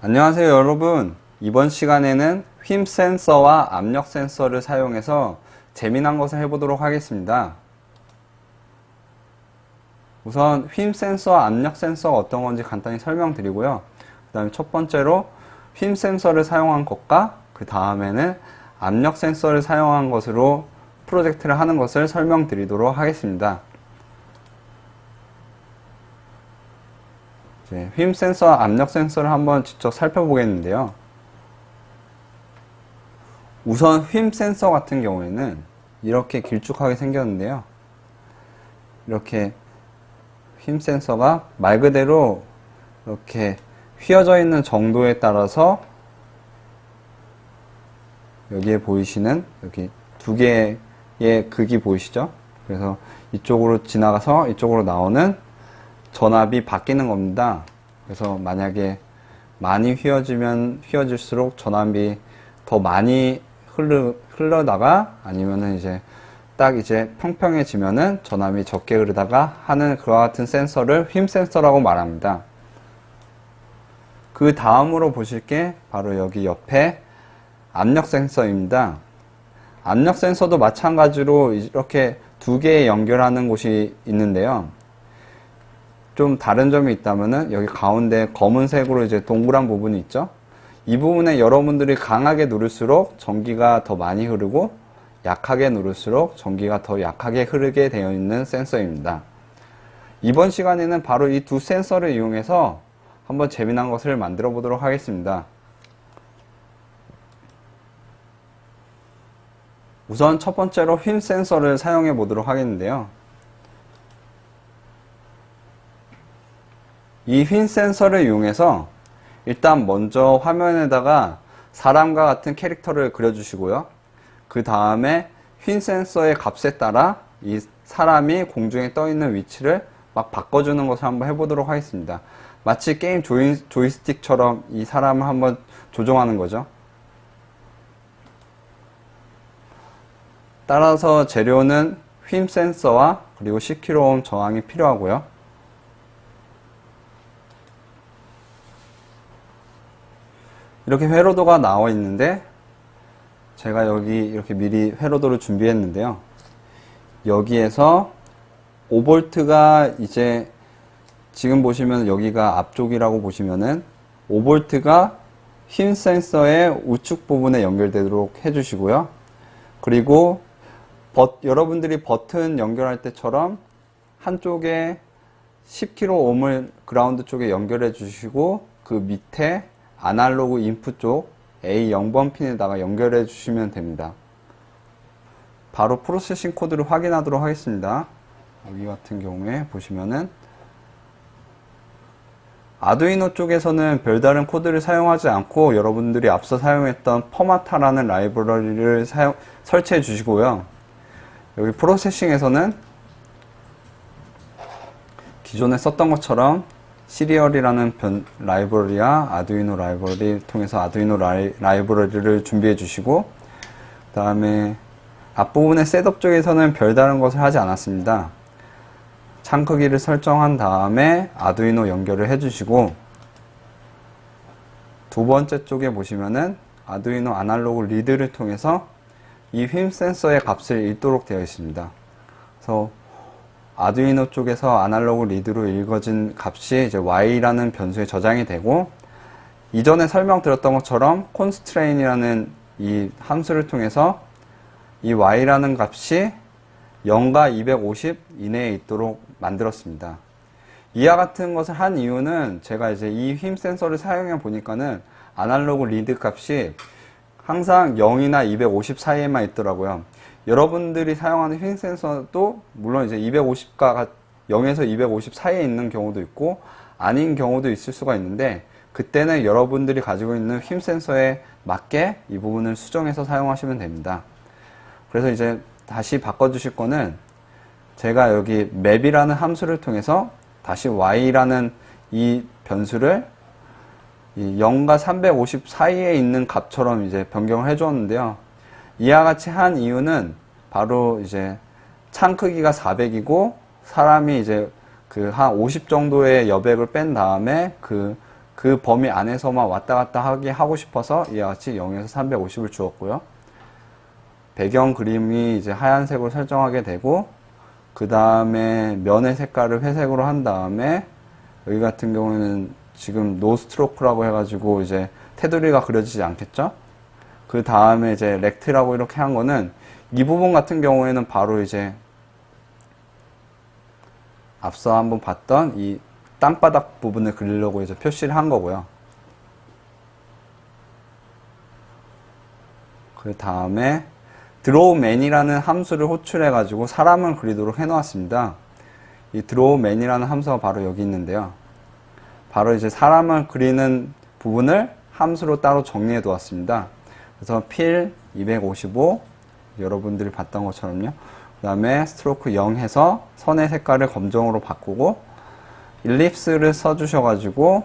안녕하세요 여러분. 이번 시간에는 휨 센서와 압력 센서를 사용해서 재미난 것을 해보도록 하겠습니다. 우선 휨 센서와 압력 센서가 어떤 건지 간단히 설명드리고요. 그 다음에 첫 번째로 휨 센서를 사용한 것과 그 다음에는 압력 센서를 사용한 것으로 프로젝트를 하는 것을 설명드리도록 하겠습니다. 휨 센서와 압력 센서를 한번 직접 살펴보겠는데요. 우선 휨 센서 같은 경우에는 이렇게 길쭉하게 생겼는데요. 이렇게 휨 센서가 말 그대로 이렇게 휘어져 있는 정도에 따라서 여기에 보이시는 여기 두 개의 극이 보이시죠? 그래서 이쪽으로 지나가서 이쪽으로 나오는 전압이 바뀌는 겁니다. 그래서 만약에 많이 휘어지면 휘어질수록 전압이 더 많이 흘러다가 아니면은 딱 평평해지면은 전압이 적게 흐르다가 하는 그와 같은 센서를 휨 센서라고 말합니다. 그 다음으로 보실 게 바로 여기 옆에 압력 센서입니다. 압력 센서도 마찬가지로 이렇게 두 개 연결하는 곳이 있는데요. 좀 다른 점이 있다면은 여기 가운데 검은색으로 동그란 부분이 있죠. 이 부분에 여러분들이 강하게 누를수록 전기가 더 많이 흐르고 약하게 누를수록 전기가 더 약하게 흐르게 되어 있는 센서입니다. 이번 시간에는 바로 이 두 센서를 이용해서 한번 재미난 것을 만들어 보도록 하겠습니다. 우선 첫 번째로 휨 센서를 사용해 보도록 하겠는데요. 이 휨 센서를 이용해서 일단 먼저 화면에다가 사람과 같은 캐릭터를 그려주시고요. 그 다음에 휨 센서의 값에 따라 이 사람이 공중에 떠 있는 위치를 막 바꿔주는 것을 한번 해보도록 하겠습니다. 마치 게임 조이스틱처럼 이 사람을 한번 조종하는 거죠. 따라서 재료는 휨 센서와 그리고 10kΩ 저항이 필요하고요. 이렇게 회로도가 나와 있는데 제가 여기 이렇게 미리 회로도를 준비했는데요. 여기에서 5V가 지금 보시면 여기가 앞쪽이라고 보시면은 5V가 휨 센서의 우측 부분에 연결되도록 해주시고요. 그리고 여러분들이 버튼 연결할 때처럼 한쪽에 10kΩ을 그라운드 쪽에 연결해 주시고 그 밑에 아날로그 인풋 쪽 A0번 핀에다가 연결해 주시면 됩니다. 바로 프로세싱 코드를 확인하도록 하겠습니다. 여기 같은 경우에 보시면은 아두이노 쪽에서는 별다른 코드를 사용하지 않고 여러분들이 앞서 사용했던 퍼마타라는 라이브러리를 설치해 주시고요. 여기 프로세싱에서는 기존에 썼던 것처럼 시리얼이라는 라이브러리와 아두이노 라이브러리를 통해서 아두이노 라이브러리를 준비해 주시고, 그 다음에 앞부분의 셋업 쪽에서는 별다른 것을 하지 않았습니다. 창 크기를 설정한 다음에 아두이노 연결을 해 주시고, 두 번째 쪽에 보시면은 아두이노 아날로그 리드를 통해서 이 휨 센서의 값을 읽도록 되어 있습니다. 그래서 아두이노 쪽에서 아날로그 리드로 읽어진 값이 Y라는 변수에 저장이 되고, 이전에 설명드렸던 것처럼 constraint이라는 이 함수를 통해서 이 Y라는 값이 0과 250 이내에 있도록 만들었습니다. 이와 같은 것을 한 이유는 제가 이 휨 센서를 사용해 보니까는 아날로그 리드 값이 항상 0이나 250 사이에만 있더라고요. 여러분들이 사용하는 휨 센서도 물론 250과 0에서 250 사이에 있는 경우도 있고 아닌 경우도 있을 수가 있는데, 그때는 여러분들이 가지고 있는 휨 센서에 맞게 이 부분을 수정해서 사용하시면 됩니다. 그래서 다시 바꿔주실 거는 제가 여기 map이라는 함수를 통해서 다시 y라는 이 변수를 이 0과 350 사이에 있는 값처럼 변경을 해 주었는데요. 이와 같이 한 이유는 바로 창 크기가 400이고 사람이 그 한 50 정도의 여백을 뺀 다음에 그 그 범위 안에서만 왔다 갔다 하게 하고 싶어서 이와 같이 0에서 350을 주었고요. 배경 그림이 이제 하얀색으로 설정하게 되고, 그 다음에 면의 색깔을 회색으로 한 다음에, 여기 같은 경우는 지금 노 스트로크라고 해가지고 이제 테두리가 그려지지 않겠죠? 그 다음에 이제 렉트라고 이렇게 한 거는, 이 부분 같은 경우에는 바로 이제 앞서 한번 봤던 이 땅바닥 부분을 그리려고 이제 표시를 한 거고요. 그 다음에 drawman이라는 함수를 호출해 가지고 사람을 그리도록 해 놓았습니다. 이 drawman이라는 함수가 바로 여기 있는데요. 바로 이제 사람을 그리는 부분을 함수로 따로 정리해 두었습니다. 그래서 필 255 여러분들이 봤던 것처럼요. 그 다음에 스트로크 0 해서 선의 색깔을 검정으로 바꾸고, 일립스를 써주셔가지고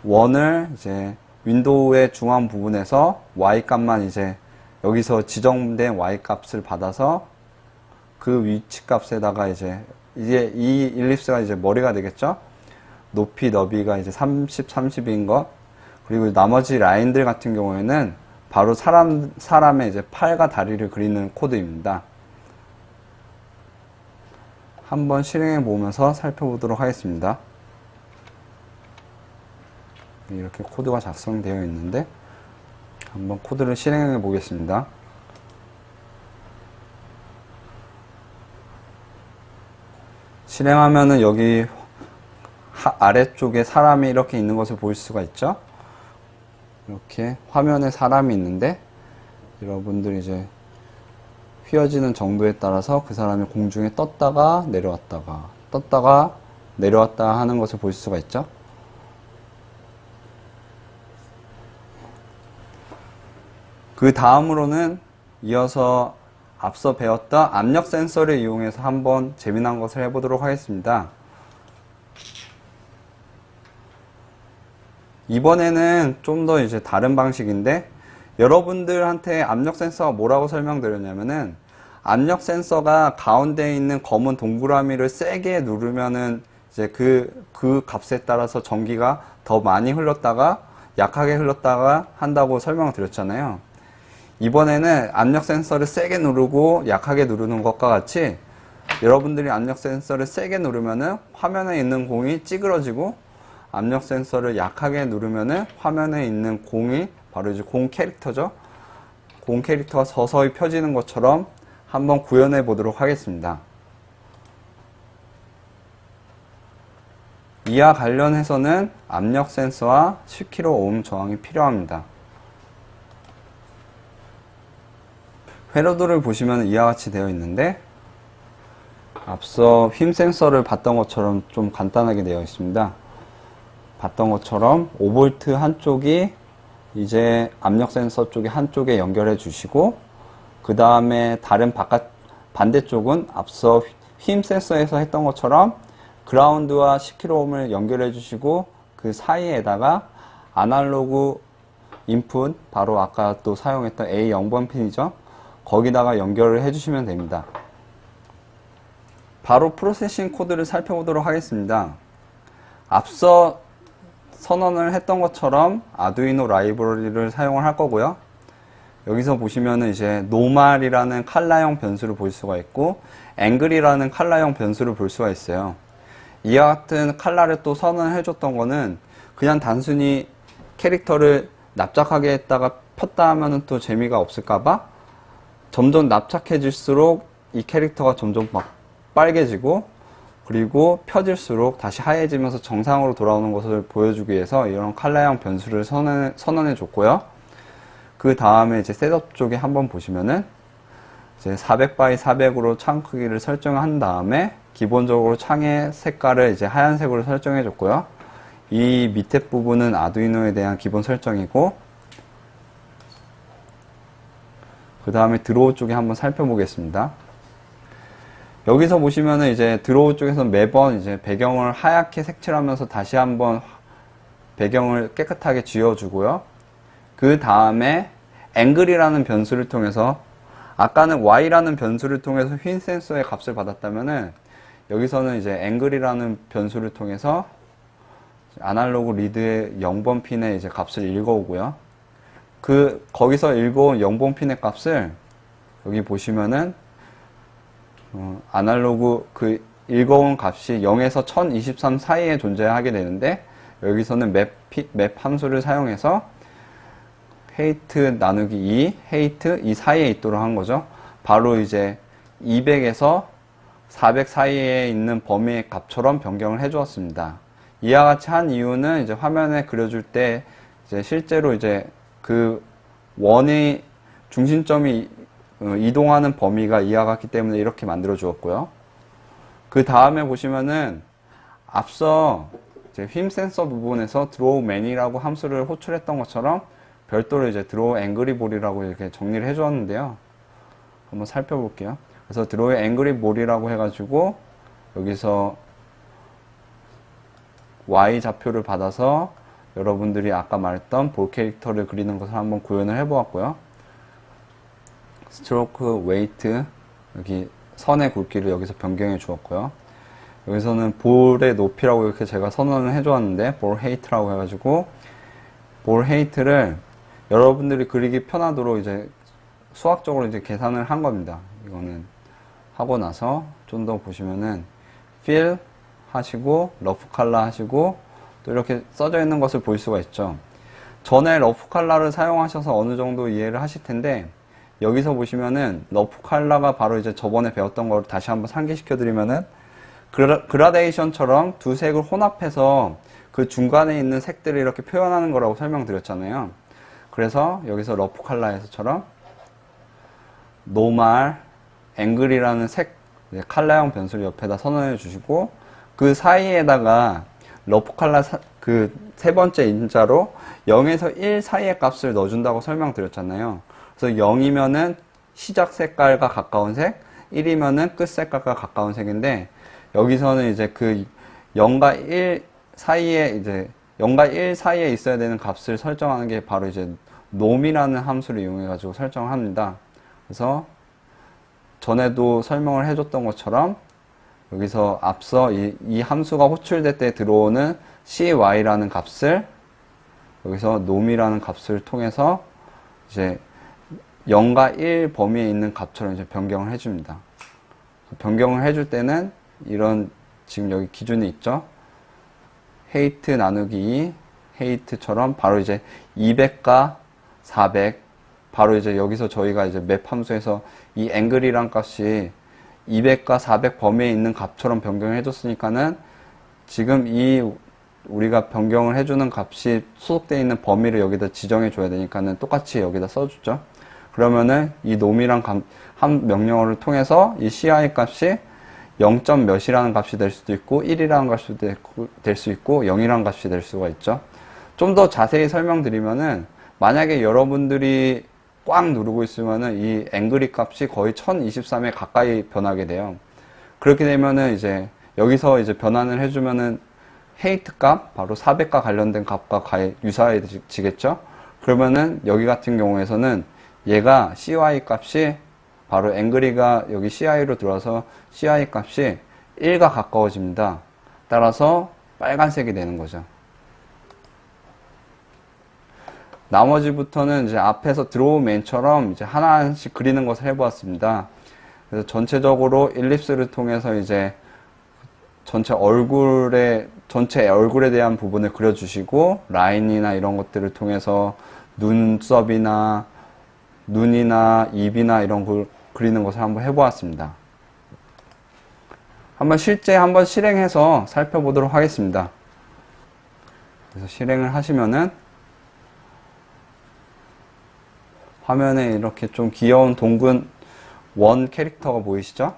원을 이제 윈도우의 중앙 부분에서 y 값만 이제 여기서 지정된 y 값을 받아서 그 위치 값에다가 이제 이 일립스가 이제 머리가 되겠죠. 높이 너비가 이제 30, 30인 것, 그리고 나머지 라인들 같은 경우에는 바로 사람의 이제 팔과 다리를 그리는 코드입니다. 한번 실행해 보면서 살펴보도록 하겠습니다. 이렇게 코드가 작성되어 있는데 한번 코드를 실행해 보겠습니다. 실행하면은 여기 아래쪽에 사람이 이렇게 있는 것을 볼 수가 있죠. 이렇게 화면에 사람이 있는데, 여러분들이 이제 휘어지는 정도에 따라서 그 사람이 공중에 떴다가 내려왔다가 떴다가 내려왔다 하는 것을 볼 수가 있죠. 그 다음으로는 이어서 앞서 배웠던 압력 센서를 이용해서 한번 재미난 것을 해보도록 하겠습니다. 이번에는 좀 더 이제 다른 방식인데, 여러분들한테 압력 센서가 뭐라고 설명드렸냐면은, 압력 센서가 가운데에 있는 검은 동그라미를 세게 누르면은 이제 그 값에 따라서 전기가 더 많이 흘렀다가 약하게 흘렀다가 한다고 설명을 드렸잖아요. 이번에는 압력 센서를 세게 누르고 약하게 누르는 것과 같이, 여러분들이 압력 센서를 세게 누르면은 화면에 있는 공이 찌그러지고, 압력 센서를 약하게 누르면은 화면에 있는 공이 바로 이제 공 캐릭터죠. 공 캐릭터가 서서히 펴지는 것처럼 한번 구현해 보도록 하겠습니다. 이와 관련해서는 압력 센서와 10kΩ 저항이 필요합니다. 회로도를 보시면 이와 같이 되어 있는데, 앞서 힘 센서를 봤던 것처럼 좀 간단하게 되어 있습니다. 봤던 것처럼 5V 한쪽이 이제 압력 센서 쪽에 한쪽에 연결해 주시고, 그 다음에 다른 반대쪽은 앞서 힘 센서에서 했던 것처럼 그라운드와 10kΩ을 연결해 주시고, 그 사이에다가 아날로그 인풋, 바로 아까 또 사용했던 A0번 핀이죠. 거기다가 연결을 해주시면 됩니다. 바로 프로세싱 코드를 살펴보도록 하겠습니다. 앞서 선언을 했던 것처럼 아두이노 라이브러리를 사용을 할 거고요. 여기서 보시면은 이제 노말이라는 칼라형 변수를 볼 수가 있고, 앵글이라는 칼라형 변수를 볼 수가 있어요. 이와 같은 칼라를 또 선언을 해줬던 거는 그냥 단순히 캐릭터를 납작하게 했다가 폈다 하면은 또 재미가 없을까봐 점점 납작해질수록 이 캐릭터가 점점 막 빨개지고, 그리고 펴질수록 다시 하얘지면서 정상으로 돌아오는 것을 보여주기 위해서 이런 칼라형 변수를 선언해 줬고요. 그 다음에 이제 셋업 쪽에 한번 보시면은 이제 400 x 400으로 창 크기를 설정한 다음에 기본적으로 창의 색깔을 이제 하얀색으로 설정해 줬고요. 이 밑에 부분은 아두이노에 대한 기본 설정이고, 그 다음에 드로우 쪽에 한번 살펴보겠습니다. 여기서 보시면은 이제 드로우 쪽에서 매번 이제 배경을 하얗게 색칠하면서 다시 한번 배경을 깨끗하게 지워주고요. 그 다음에 앵글이라는 변수를 통해서, 아까는 y라는 변수를 통해서 휜 센서의 값을 받았다면은 여기서는 이제 앵글이라는 변수를 통해서 아날로그 리드의 0번 핀의 이제 값을 읽어오고요. 거기서 읽어온 0번 핀의 값을 여기 보시면은, 아날로그 읽어온 값이 0에서 1023 사이에 존재하게 되는데, 여기서는 맵 함수를 사용해서 헤이트 나누기 2, 헤이트 이 사이에 있도록 한 거죠. 바로 이제 200에서 400 사이에 있는 범위의 값처럼 변경을 해 주었습니다. 이와 같이 한 이유는 이제 화면에 그려줄 때 이제 실제로 이제 그 원의 중심점이 이동하는 범위가 이와 같기 때문에 이렇게 만들어 주었고요. 그 다음에 보시면은 앞서 이제 휨 센서 부분에서 draw man이라고 함수를 호출했던 것처럼 별도로 이제 draw angry ball이라고 이렇게 정리를 해 주었는데요. 한번 살펴볼게요. 그래서 draw angry ball이라고 해가지고 여기서 Y 좌표를 받아서 여러분들이 아까 말했던 볼 캐릭터를 그리는 것을 한번 구현을 해 보았고요. 스트로크 웨이트 여기 선의 굵기를 여기서 변경해 주었고요. 여기서는 볼의 높이라고 이렇게 제가 선언을 해 주었는데 볼 헤이트라고 해가지고 볼 헤이트를 여러분들이 그리기 편하도록 이제 수학적으로 이제 계산을 한 겁니다. 이거는 하고 나서 좀 더 보시면은 fill 하시고 러프 칼라 하시고 또 이렇게 써져 있는 것을 볼 수가 있죠. 전에 러프 칼라를 사용하셔서 어느 정도 이해를 하실 텐데 여기서 보시면은 러프 칼라가 바로 이제 저번에 배웠던 걸 다시 한번 상기시켜 드리면은 그라데이션처럼 두 색을 혼합해서 그 중간에 있는 색들을 이렇게 표현하는 거라고 설명드렸잖아요. 그래서 여기서 러프 칼라에서처럼 노말, 앵글이라는 색 칼라형 변수를 옆에다 선언해 주시고 그 사이에다가 러프 칼라 그 세 번째 인자로 0에서 1 사이의 값을 넣어준다고 설명드렸잖아요. 그래서 0이면은 시작 색깔과 가까운 색, 1이면은 끝 색깔과 가까운 색인데 여기서는 이제 그 0과 1 사이에 이제 0과 1 사이에 있어야 되는 값을 설정하는 게 바로 이제 놈이라는 함수를 이용해 가지고 설정을 합니다. 그래서 전에도 설명을 해줬던 것처럼 여기서 앞서 이 함수가 호출될 때 들어오는 cy라는 값을 여기서 놈이라는 값을 통해서 이제 0과 1 범위에 있는 값처럼 이제 변경을 해줍니다. 변경을 해줄 때는 이런 지금 여기 기준이 있죠. 헤이트 나누기 2, 헤이트처럼 바로 이제 200과 400 바로 이제 여기서 저희가 이제 맵 함수에서 이 앵글이란 값이 200과 400 범위에 있는 값처럼 변경을 해줬으니까는 지금 이 우리가 변경을 해주는 값이 소속되어 있는 범위를 여기다 지정해 줘야 되니까는 똑같이 여기다 써주죠. 그러면은 이 놈이란 한 명령어를 통해서 이 ci 값이 0. 몇이라는 값이 될 수도 있고 1이라는 값이 될 수 있고 0이라는 값이 될 수가 있죠. 좀 더 자세히 설명드리면은 만약에 여러분들이 꽉 누르고 있으면은 이 앵그리 값이 거의 1023에 가까이 변하게 돼요. 그렇게 되면은 이제 여기서 이제 변환을 해주면은 헤이트 값, 바로 400과 관련된 값과 유사해지겠죠? 그러면은 여기 같은 경우에서는 얘가 CY 값이 바로 앵그리가 여기 CI로 들어와서 CI 값이 1과 가까워집니다. 따라서 빨간색이 되는 거죠. 나머지부터는 이제 앞에서 드로우맨처럼 이제 하나씩 그리는 것을 해보았습니다. 그래서 전체적으로 일립스를 통해서 이제 전체 얼굴에 대한 부분을 그려주시고 라인이나 이런 것들을 통해서 눈썹이나 눈이나 입이나 이런 걸 그리는 것을 한번 해보았습니다. 실제 한번 실행해서 살펴보도록 하겠습니다. 그래서 실행을 하시면은 화면에 이렇게 좀 귀여운 동근 원 캐릭터가 보이시죠?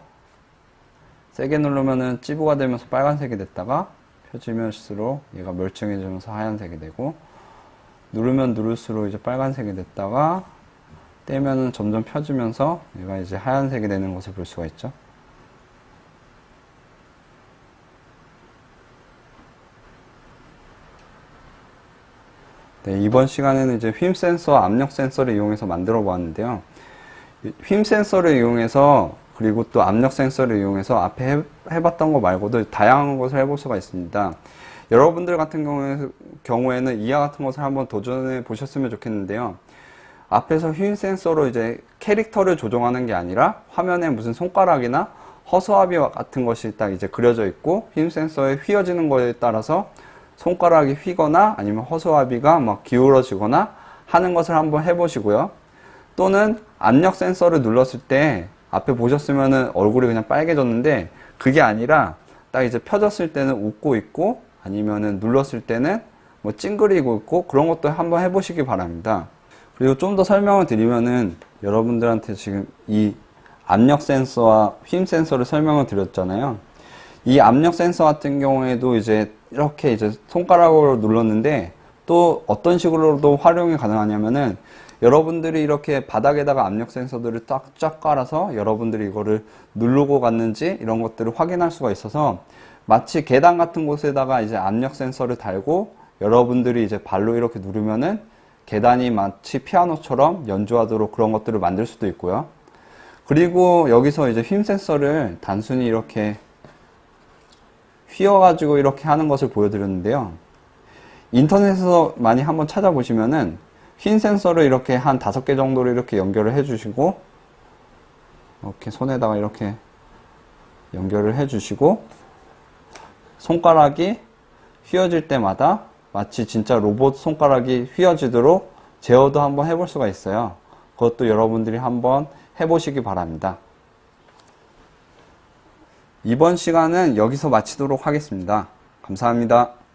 세게 누르면은 찌부가 되면서 빨간색이 됐다가 펴지면서록 얘가 멀쩡해지면서 하얀색이 되고 누르면 누를수록 이제 빨간색이 됐다가 떼면은 점점 펴지면서 얘가 이제 하얀색이 되는 것을 볼 수가 있죠. 네, 이번 시간에는 이제 휨 센서와 압력 센서를 이용해서 만들어 보았는데요. 휨 센서를 이용해서 그리고 또 압력 센서를 이용해서 앞에 해봤던 거 말고도 다양한 것을 해볼 수가 있습니다. 여러분들 같은 경우에는 이와 같은 것을 한번 도전해 보셨으면 좋겠는데요. 앞에서 휨 센서로 이제 캐릭터를 조정하는 게 아니라 화면에 무슨 손가락이나 허수아비 같은 것이 딱 이제 그려져 있고 휨 센서에 휘어지는 거에 따라서 손가락이 휘거나 아니면 허수아비가 막 기울어지거나 하는 것을 한번 해보시고요. 또는 압력 센서를 눌렀을 때 앞에 보셨으면은 얼굴이 그냥 빨개졌는데 그게 아니라 딱 이제 펴졌을 때는 웃고 있고 아니면은 눌렀을 때는 뭐 찡그리고 있고 그런 것도 한번 해보시기 바랍니다. 그리고 좀 더 설명을 드리면은 여러분들한테 지금 이 압력 센서와 휨 센서를 설명을 드렸잖아요. 이 압력 센서 같은 경우에도 이제 이렇게 이제 손가락으로 눌렀는데 또 어떤 식으로도 활용이 가능하냐면은 여러분들이 이렇게 바닥에다가 압력 센서들을 쫙 깔아서 여러분들이 이거를 누르고 갔는지 이런 것들을 확인할 수가 있어서 마치 계단 같은 곳에다가 이제 압력 센서를 달고 여러분들이 이제 발로 이렇게 누르면은 계단이 마치 피아노처럼 연주하도록 그런 것들을 만들 수도 있고요. 그리고 여기서 이제 휨 센서를 단순히 이렇게 휘어가지고 이렇게 하는 것을 보여드렸는데요. 인터넷에서 많이 한번 찾아보시면은 휨 센서를 이렇게 한 5개 정도를 이렇게 연결을 해주시고 이렇게 손에다가 이렇게 연결을 해주시고 손가락이 휘어질 때마다 마치 진짜 로봇 손가락이 휘어지도록 제어도 한번 해볼 수가 있어요. 그것도 여러분들이 한번 해보시기 바랍니다. 이번 시간은 여기서 마치도록 하겠습니다. 감사합니다.